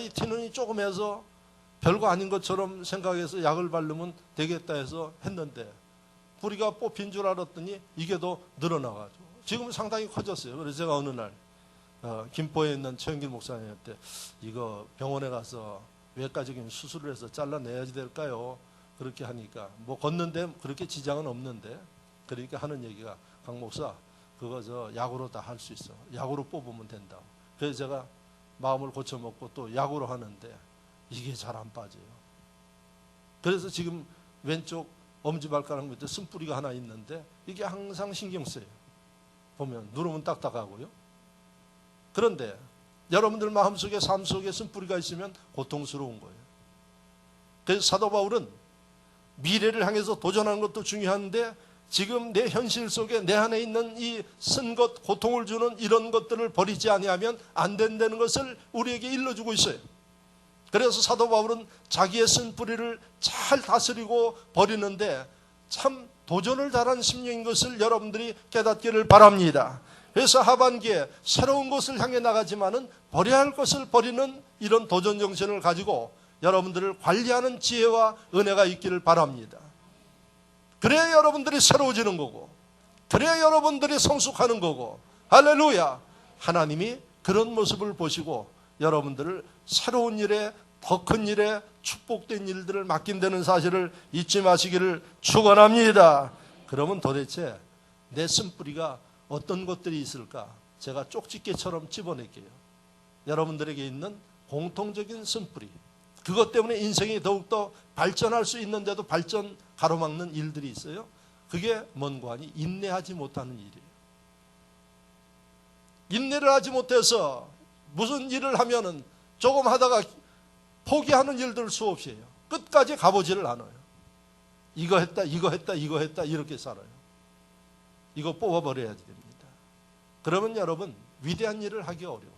이 티눈이 조금 해서 별거 아닌 것처럼 생각해서 약을 바르면 되겠다 해서 했는데 뿌리가 뽑힌 줄 알았더니 이게 더 늘어나가지고 지금 상당히 커졌어요. 그래서 제가 어느 날 김포에 있는 최영길 목사님한테 이거 병원에 가서 외과적인 수술을 해서 잘라내야지 될까요? 그렇게 하니까 뭐 걷는데 그렇게 지장은 없는데 그러니까 하는 얘기가 강 목사 그거 약으로 다 할 수 있어. 약으로 뽑으면 된다. 그래서 제가 마음을 고쳐먹고 또 약으로 하는데 이게 잘 안 빠져요. 그래서 지금 왼쪽 엄지발가락 밑에 쓴뿌리가 하나 있는데 이게 항상 신경 쓰여요. 보면 누르면 딱딱하고요. 그런데 여러분들 마음속에 삶 속에 쓴뿌리가 있으면 고통스러운 거예요. 그래서 사도 바울은 미래를 향해서 도전하는 것도 중요한데 지금 내 현실 속에 내 안에 있는 이 쓴 것, 고통을 주는 이런 것들을 버리지 아니하면 안 된다는 것을 우리에게 일러주고 있어요. 그래서 사도 바울은 자기의 쓴 뿌리를 잘 다스리고 버리는데 참 도전을 잘한 심령인 것을 여러분들이 깨닫기를 바랍니다. 그래서 하반기에 새로운 것을 향해 나가지만은 버려야 할 것을 버리는 이런 도전 정신을 가지고 여러분들을 관리하는 지혜와 은혜가 있기를 바랍니다. 그래야 여러분들이 새로워지는 거고 그래야 여러분들이 성숙하는 거고 할렐루야. 하나님이 그런 모습을 보시고 여러분들을 새로운 일에 더 큰 일에 축복된 일들을 맡긴다는 사실을 잊지 마시기를 축원합니다. 그러면 도대체 내 쓴뿌리가 어떤 것들이 있을까? 제가 쪽집게처럼 집어낼게요. 여러분들에게 있는 공통적인 쓴뿌리. 그것 때문에 인생이 더욱더 발전할 수 있는데도 발전 가로막는 일들이 있어요. 그게 뭔고 하니 인내하지 못하는 일이에요. 인내를 하지 못해서 무슨 일을 하면은 조금 하다가 포기하는 일들 수없이 해요. 끝까지 가보지를 않아요. 이거 했다 이렇게 살아요. 이거 뽑아버려야 됩니다. 그러면 여러분 위대한 일을 하기 어려워요.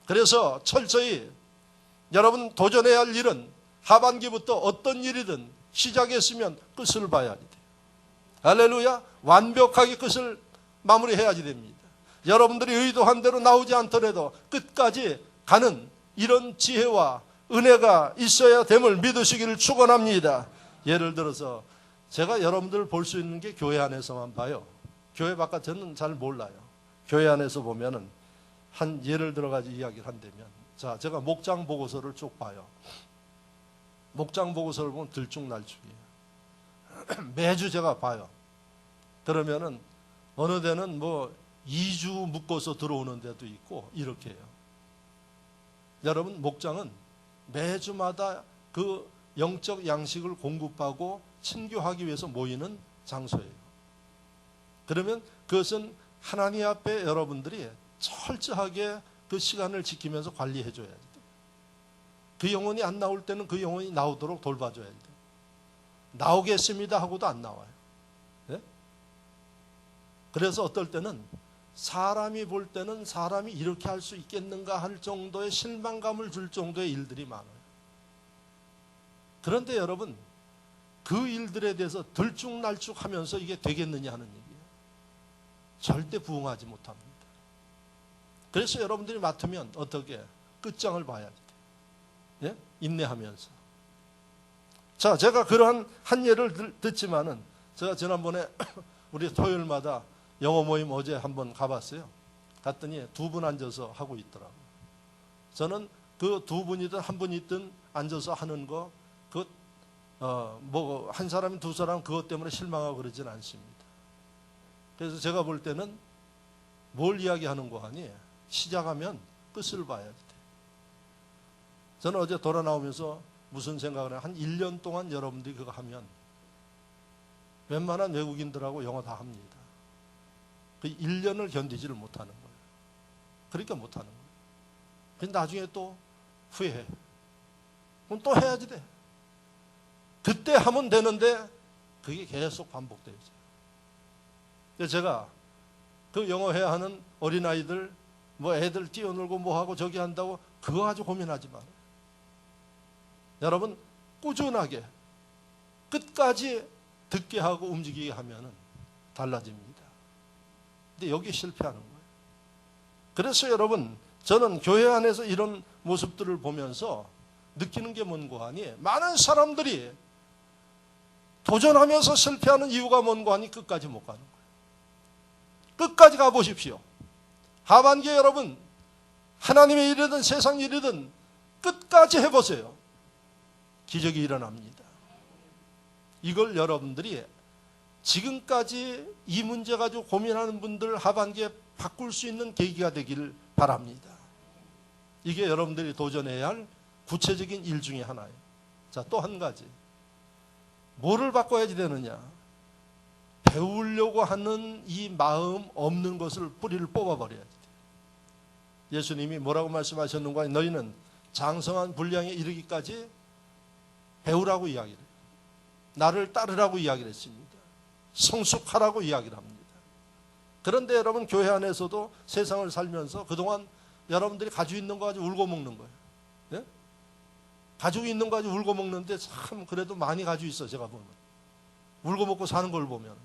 그래서 철저히 여러분 도전해야 할 일은 하반기부터 어떤 일이든 시작했으면 끝을 봐야지 돼요. 할렐루야. 완벽하게 끝을 마무리해야지 됩니다. 여러분들이 의도한 대로 나오지 않더라도 끝까지 가는 이런 지혜와 은혜가 있어야 됨을 믿으시기를 축원합니다. 예를 들어서 제가 여러분들을 볼 수 있는 게 교회 안에서만 봐요. 교회 바깥에는 잘 몰라요. 교회 안에서 보면은 한 예를 들어가지고 이야기를 한다면, 자, 제가 목장 보고서를 쭉 봐요. 목장 보고서를 보면 들쭉날쭉이에요. 매주 제가 봐요. 그러면은 어느 데는 뭐 2주 묶어서 들어오는 데도 있고 이렇게 해요. 여러분 목장은 매주마다 그 영적 양식을 공급하고 친교하기 위해서 모이는 장소예요. 그러면 그것은 하나님 앞에 여러분들이 철저하게 그 시간을 지키면서 관리해 줘야 돼요. 그 영혼이 안 나올 때는 그 영혼이 나오도록 돌봐줘야 돼요. 나오겠습니다 하고도 안 나와요. 네? 그래서 어떨 때는 사람이 볼 때는 사람이 이렇게 할 수 있겠는가 할 정도의 실망감을 줄 정도의 일들이 많아요. 그런데 여러분 그 일들에 대해서 들쭉날쭉하면서 이게 되겠느냐 하는 얘기예요. 절대 부응하지 못합니다. 그래서 여러분들이 맡으면 어떻게 끝장을 봐야 돼요. 예? 인내하면서. 자, 제가 그러한 한 예를 듣지만은 제가 지난번에 우리 토요일마다 영어 모임 어제 한번 가봤어요. 갔더니 두 분 앉아서 하고 있더라고요. 저는 그 두 분이든 한 분이든 앉아서 하는 거, 뭐 한 사람 두 사람 그것 때문에 실망하고 그러진 않습니다. 그래서 제가 볼 때는 뭘 이야기하는 거 아니? 시작하면 끝을 봐야 돼. 저는 어제 돌아 나오면서 무슨 생각을 해요? 한 1년 동안 여러분들이 그거 하면 웬만한 외국인들하고 영어 다 합니다. 그 1년을 견디지를 못하는 거예요. 그러니까 못하는 거예요. 근데 나중에 또 후회해. 그럼 또 해야지 돼. 그때 하면 되는데 그게 계속 반복되죠. 그래서 제가 그 영어 해야 하는 어린아이들 뭐 애들 뛰어놀고 뭐하고 저기 한다고 그거 가지고 고민하지 말아요. 여러분 꾸준하게 끝까지 듣게 하고 움직이게 하면은 달라집니다. 근데 여기 실패하는 거예요. 그래서 여러분 저는 교회 안에서 이런 모습들을 보면서 느끼는 게 뭔고 하니 많은 사람들이 도전하면서 실패하는 이유가 뭔고 하니 끝까지 못 가는 거예요. 끝까지 가보십시오. 하반기에 여러분 하나님의 일이든 세상 일이든 끝까지 해보세요. 기적이 일어납니다. 이걸 여러분들이 지금까지 이 문제 가지고 고민하는 분들 하반기에 바꿀 수 있는 계기가 되기를 바랍니다. 이게 여러분들이 도전해야 할 구체적인 일 중에 하나예요. 자, 또 한 가지. 뭐를 바꿔야지 되느냐? 배우려고 하는 이 마음 없는 것을 뿌리를 뽑아버려야 돼요. 예수님이 뭐라고 말씀하셨는가? 너희는 장성한 분량에 이르기까지 배우라고 이야기를 해요. 나를 따르라고 이야기를 했습니다. 성숙하라고 이야기를 합니다. 그런데 여러분 교회 안에서도 세상을 살면서 그동안 여러분들이 가지고 있는 거 가지고 울고 먹는 거예요. 네? 가지고 있는 거 가지고 울고 먹는데 참 그래도 많이 가지고 있어. 제가 보면 울고 먹고 사는 걸 보면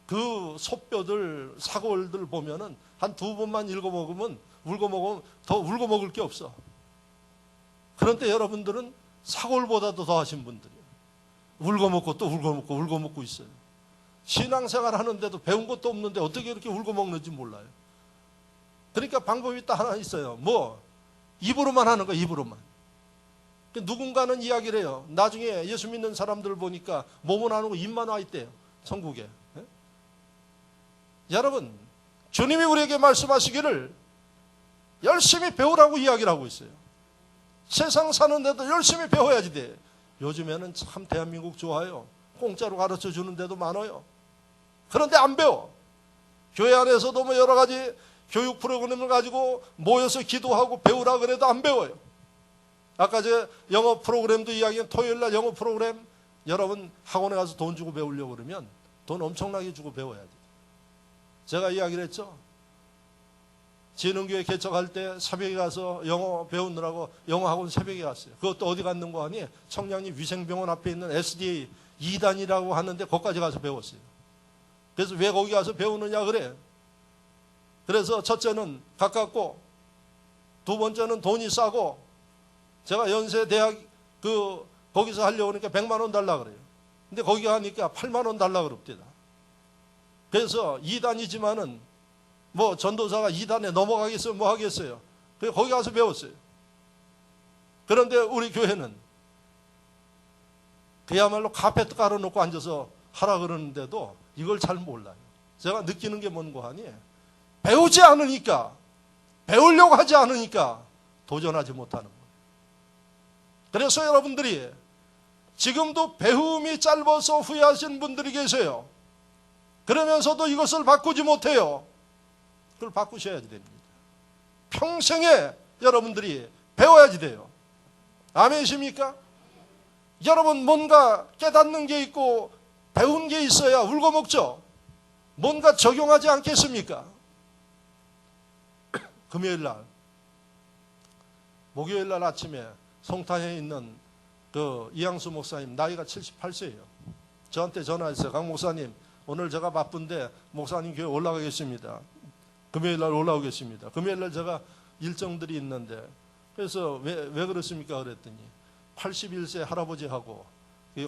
그 소뼈들 사골들 보면은 한 두 번만 울고 먹으면 더 울고 먹을 게 없어. 그런데 여러분들은 사골보다도 더 하신 분들이에요. 울고 먹고 또 울고 먹고 있어요. 신앙생활 하는데도 배운 것도 없는데 어떻게 이렇게 울고 먹는지 몰라요. 그러니까 방법이 딱 하나 있어요. 뭐 입으로만 하는 거야. 입으로만. 누군가는 이야기를 해요. 나중에 예수 믿는 사람들 보니까 몸은 안 하고 입만 와 있대요. 천국에. 예? 여러분 주님이 우리에게 말씀하시기를 열심히 배우라고 이야기를 하고 있어요. 세상 사는데도 열심히 배워야지 돼. 요즘에는 참 대한민국 좋아요. 공짜로 가르쳐 주는 데도 많아요. 그런데 안 배워. 교회 안에서도 뭐 여러 가지 교육 프로그램을 가지고 모여서 기도하고 배우라 그래도 안 배워요. 아까 제 영어 프로그램도 이야기한 토요일날 영어 프로그램, 여러분 학원에 가서 돈 주고 배우려고 그러면 돈 엄청나게 주고 배워야 돼요. 제가 이야기를 했죠. 진흥교회 개척할 때 새벽에 가서 영어 배우느라고 영어 학원 새벽에 갔어요. 그것도 어디 갔는 거 아니? 청량리 위생병원 앞에 있는 SDA 2단이라고 하는데 거기까지 가서 배웠어요. 그래서 왜 거기 가서 배우느냐 그래. 그래서 첫째는 가깝고 두 번째는 돈이 싸고, 제가 연세대학 거기서 하려고 하니까 100만 원 달라 그래요. 근데 거기 가니까 8만 원 달라 그럽니다. 그래서 2단이지만은 뭐 전도사가 2단에 넘어가겠어요? 뭐 하겠어요? 그래서 거기 가서 배웠어요. 그런데 우리 교회는 그야말로 카페트 깔아놓고 앉아서 하라 그러는데도 이걸 잘 몰라요. 제가 느끼는 게 뭔고 하니, 배우지 않으니까, 배우려고 하지 않으니까 도전하지 못하는 거예요. 그래서 여러분들이 지금도 배움이 짧아서 후회하시는 분들이 계세요. 그러면서도 이것을 바꾸지 못해요. 그걸 바꾸셔야지 됩니다. 평생에 여러분들이 배워야지 돼요. 아멘이십니까? 여러분 뭔가 깨닫는 게 있고 배운 게 있어야 울고 먹죠. 뭔가 적용하지 않겠습니까? 금요일날, 목요일날 아침에 송탄에 있는 그 이양수 목사님, 나이가 78세예요. 저한테 전화했어요. 강 목사님, 오늘 제가 바쁜데 목사님 교회 올라가겠습니다. 금요일날 올라오겠습니다. 금요일날 제가 일정들이 있는데, 그래서 왜 그렇습니까? 그랬더니 81세 할아버지하고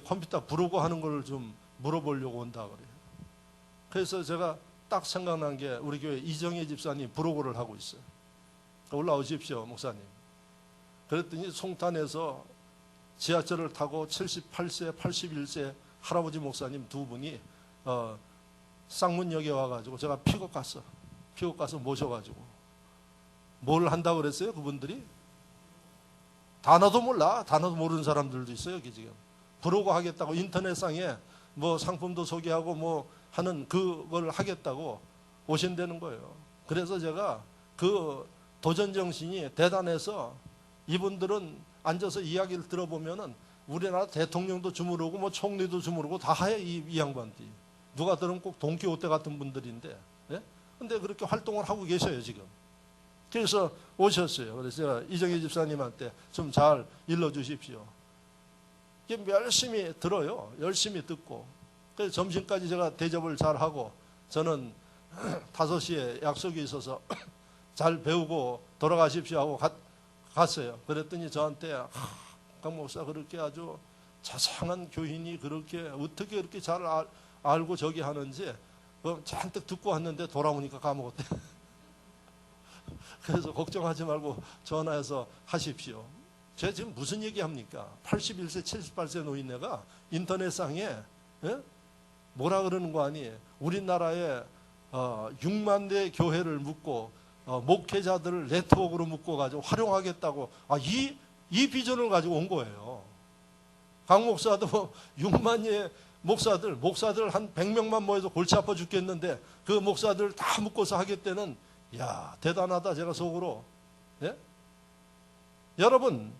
컴퓨터 부르고 하는 걸 좀 물어보려고 온다 그래요. 그래서 제가 딱 생각난 게 우리 교회 이정혜 집사님 부로고를 하고 있어요. 올라오십시오, 목사님. 그랬더니 송탄에서 지하철을 타고 78세, 81세 할아버지 목사님 두 분이 쌍문역에 와가지고 제가 픽업 가서 모셔가지고 뭘 한다고 그랬어요, 그분들이? 단어도 몰라. 단어도 모르는 사람들도 있어요, 여기 지금. 부로고 하겠다고 인터넷상에 뭐 상품도 소개하고 뭐 하는 그걸 하겠다고 오신다는 거예요. 그래서 제가 그 도전 정신이 대단해서, 이분들은 앉아서 이야기를 들어보면은 우리나라 대통령도 주무르고 뭐 총리도 주무르고 다 해, 이 양반들이. 누가 들으면 꼭 돈키호테 같은 분들인데, 예? 근데 그렇게 활동을 하고 계셔요, 지금. 그래서 오셨어요. 그래서 제가 이정희 집사님한테 좀 잘 일러주십시오. 열심히 들어요. 열심히 듣고. 그래서 점심까지 제가 대접을 잘 하고, 저는 5시에 약속이 있어서 잘 배우고 돌아가십시오 하고 갔어요. 그랬더니 저한테 강 목사 그렇게 아주 자상한 교인이 그렇게 어떻게 그렇게 잘 알고 저기 하는지 잔뜩 듣고 왔는데 돌아오니까 까먹었대. 그래서 걱정하지 말고 전화해서 하십시오. 제가 지금 무슨 얘기합니까? 81세, 78세 노인네가 인터넷상에 뭐라 그러는 거 아니에요? 우리나라에 6만 대 교회를 묶고 목회자들을 네트워크로 묶어가지고 활용하겠다고 이 비전을 가지고 온 거예요. 강 목사도 6만의 목사들 한 100명만 모여서 골치 아파 죽겠는데 그 목사들 다 묶어서 하겠다는, 야 대단하다 제가 속으로. 예? 여러분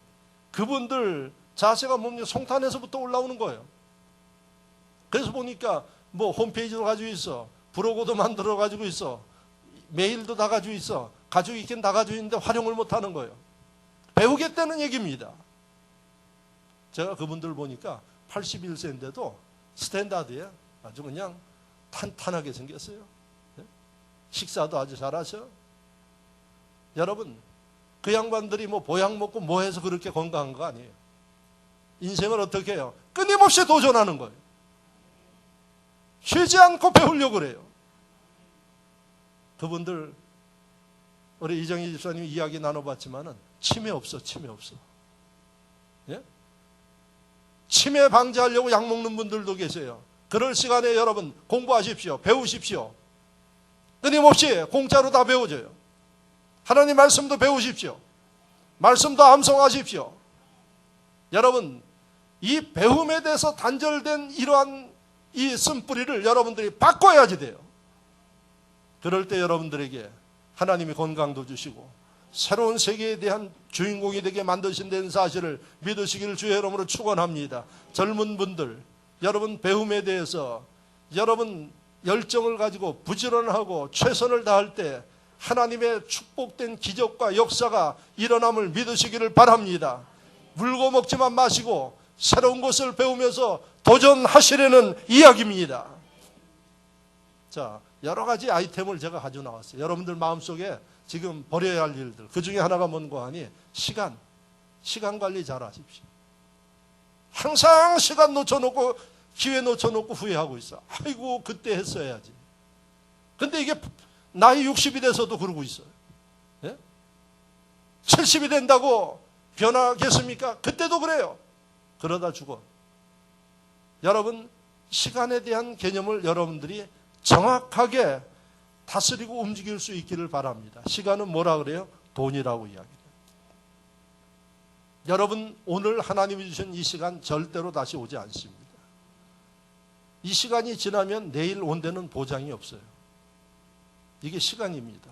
그분들 자세가 뭡니까? 송탄에서부터 올라오는 거예요. 그래서 보니까 뭐 홈페이지도 가지고 있어, 브로그도 만들어 가지고 있어, 메일도 다 가지고 있어. 가지고 있긴 다 가지고 있는데 활용을 못하는 거예요. 배우겠다는 얘기입니다. 제가 그분들 보니까 81세인데도 스탠다드에 아주 그냥 탄탄하게 생겼어요. 식사도 아주 잘하셔. 여러분 그 양반들이 뭐 보약 먹고 뭐 해서 그렇게 건강한 거 아니에요. 인생을 어떻게 해요? 끊임없이 도전하는 거예요. 쉬지 않고 배우려고 그래요. 그분들 우리 이정희 집사님 이야기 나눠봤지만은 치매 없어. 예? 치매 방지하려고 약 먹는 분들도 계세요. 그럴 시간에 여러분 공부하십시오. 배우십시오. 끊임없이 공짜로 다 배워져요. 하나님 말씀도 배우십시오. 말씀도 암송하십시오. 여러분, 이 배움에 대해서 단절된 이러한 이 쓴뿌리를 여러분들이 바꿔야지 돼요. 그럴 때 여러분들에게 하나님이 건강도 주시고 새로운 세계에 대한 주인공이 되게 만드신다는 사실을 믿으시기를 주의 이름으로 축원합니다. 젊은 분들, 여러분 배움에 대해서 여러분 열정을 가지고 부지런하고 최선을 다할 때 하나님의 축복된 기적과 역사가 일어남을 믿으시기를 바랍니다. 물고 먹지만 마시고 새로운 것을 배우면서 도전하시려는 이야기입니다. 자, 여러 가지 아이템을 제가 가지고 나왔어요. 여러분들 마음속에 지금 버려야 할 일들, 그 중에 하나가 뭔가 하니 시간 관리 잘 하십시오. 항상 시간 놓쳐놓고 기회 놓쳐놓고 후회하고 있어. 아이고 그때 했어야지. 근데 이게 나이 60이 돼서도 그러고 있어요. 예? 70이 된다고 변하겠습니까? 그때도 그래요. 그러다 죽어. 여러분, 시간에 대한 개념을 여러분들이 정확하게 다스리고 움직일 수 있기를 바랍니다. 시간은 뭐라 그래요? 돈이라고 이야기해요. 여러분, 오늘 하나님이 주신 이 시간 절대로 다시 오지 않습니다. 이 시간이 지나면 내일 온다는 보장이 없어요. 이게 시간입니다.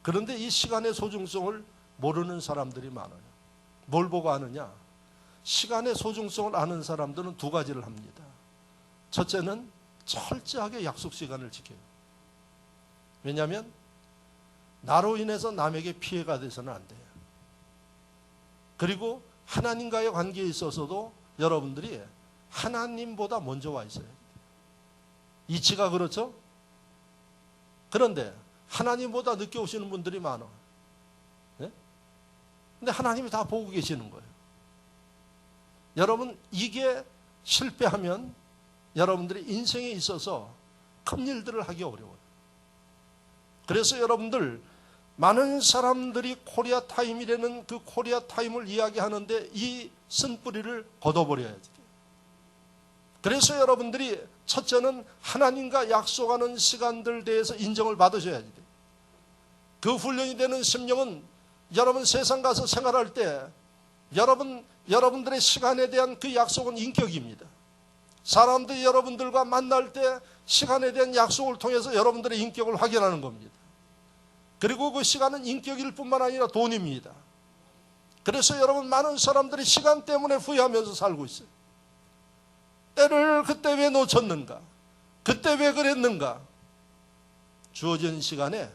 그런데 이 시간의 소중성을 모르는 사람들이 많아요. 뭘 보고 아느냐? 시간의 소중성을 아는 사람들은 두 가지를 합니다. 첫째는 철저하게 약속 시간을 지켜요. 왜냐하면 나로 인해서 남에게 피해가 돼서는 안 돼요. 그리고 하나님과의 관계에 있어서도 여러분들이 하나님보다 먼저 와 있어요. 이치가 그렇죠? 그런데 하나님보다 늦게 오시는 분들이 많아. 네? 근데 하나님이 다 보고 계시는 거예요. 여러분, 이게 실패하면 여러분들이 인생에 있어서 큰 일들을 하기 어려워요. 그래서 여러분들, 많은 사람들이 코리아 타임이라는 그 코리아 타임을 이야기하는데 이 쓴뿌리를 걷어버려야 돼요. 그래서 여러분들이 첫째는 하나님과 약속하는 시간들 대해서 인정을 받으셔야 돼요. 그 훈련이 되는 심령은 여러분 세상 가서 생활할 때 여러분들의 시간에 대한 그 약속은 인격입니다. 사람들이 여러분들과 만날 때 시간에 대한 약속을 통해서 여러분들의 인격을 확인하는 겁니다. 그리고 그 시간은 인격일 뿐만 아니라 돈입니다. 그래서 여러분, 많은 사람들이 시간 때문에 후회하면서 살고 있어요. 때를 그때 왜 놓쳤는가? 그때 왜 그랬는가? 주어진 시간에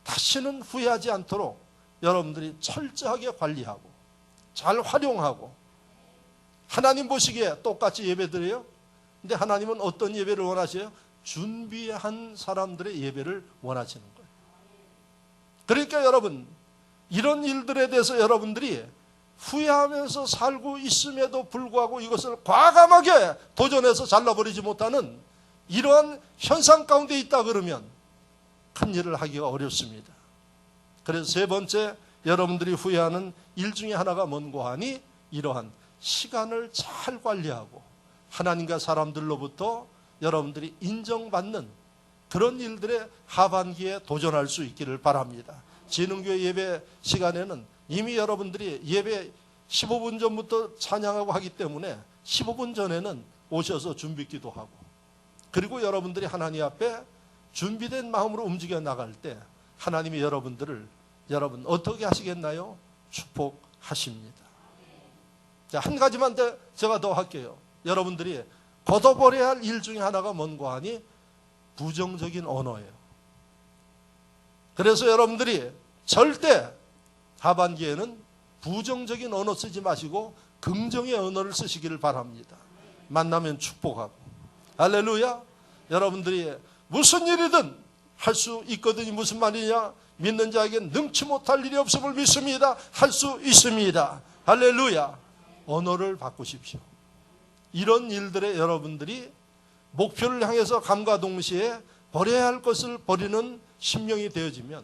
다시는 후회하지 않도록 여러분들이 철저하게 관리하고 잘 활용하고, 하나님 보시기에 똑같이 예배드려요. 근데 하나님은 어떤 예배를 원하세요? 준비한 사람들의 예배를 원하시는 거예요. 그러니까 여러분, 이런 일들에 대해서 여러분들이 후회하면서 살고 있음에도 불구하고 이것을 과감하게 도전해서 잘라버리지 못하는 이러한 현상 가운데 있다 그러면 큰 일을 하기가 어렵습니다. 그래서 세 번째, 여러분들이 후회하는 일 중에 하나가 뭔고 하니 이러한 시간을 잘 관리하고 하나님과 사람들로부터 여러분들이 인정받는 그런 일들의 하반기에 도전할 수 있기를 바랍니다. 진흥교회 예배 시간에는 이미 여러분들이 예배 15분 전부터 찬양하고 하기 때문에 15분 전에는 오셔서 준비기도 하고, 그리고 여러분들이 하나님 앞에 준비된 마음으로 움직여 나갈 때 하나님이 여러분들을 여러분 어떻게 하시겠나요? 축복하십니다. 자, 한 가지만 제가 더 할게요. 여러분들이 걷어버려야 할 일 중에 하나가 뭔고 하니 부정적인 언어예요. 그래서 여러분들이 절대 하반기에는 부정적인 언어 쓰지 마시고 긍정의 언어를 쓰시기를 바랍니다. 만나면 축복하고. 할렐루야. 여러분들이 무슨 일이든 할 수 있거든요. 무슨 말이냐? 믿는 자에게 능치 못할 일이 없음을 믿습니다. 할 수 있습니다. 할렐루야. 언어를 바꾸십시오. 이런 일들에 여러분들이 목표를 향해서 감과 동시에 버려야 할 것을 버리는 심령이 되어지면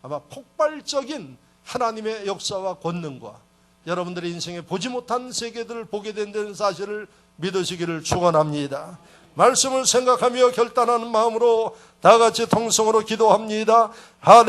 아마 폭발적인 하나님의 역사와 권능과 여러분들의 인생에 보지 못한 세계들을 보게 된다는 사실을 믿으시기를 축원합니다. 말씀을 생각하며 결단하는 마음으로 다 같이 통성으로 기도합니다.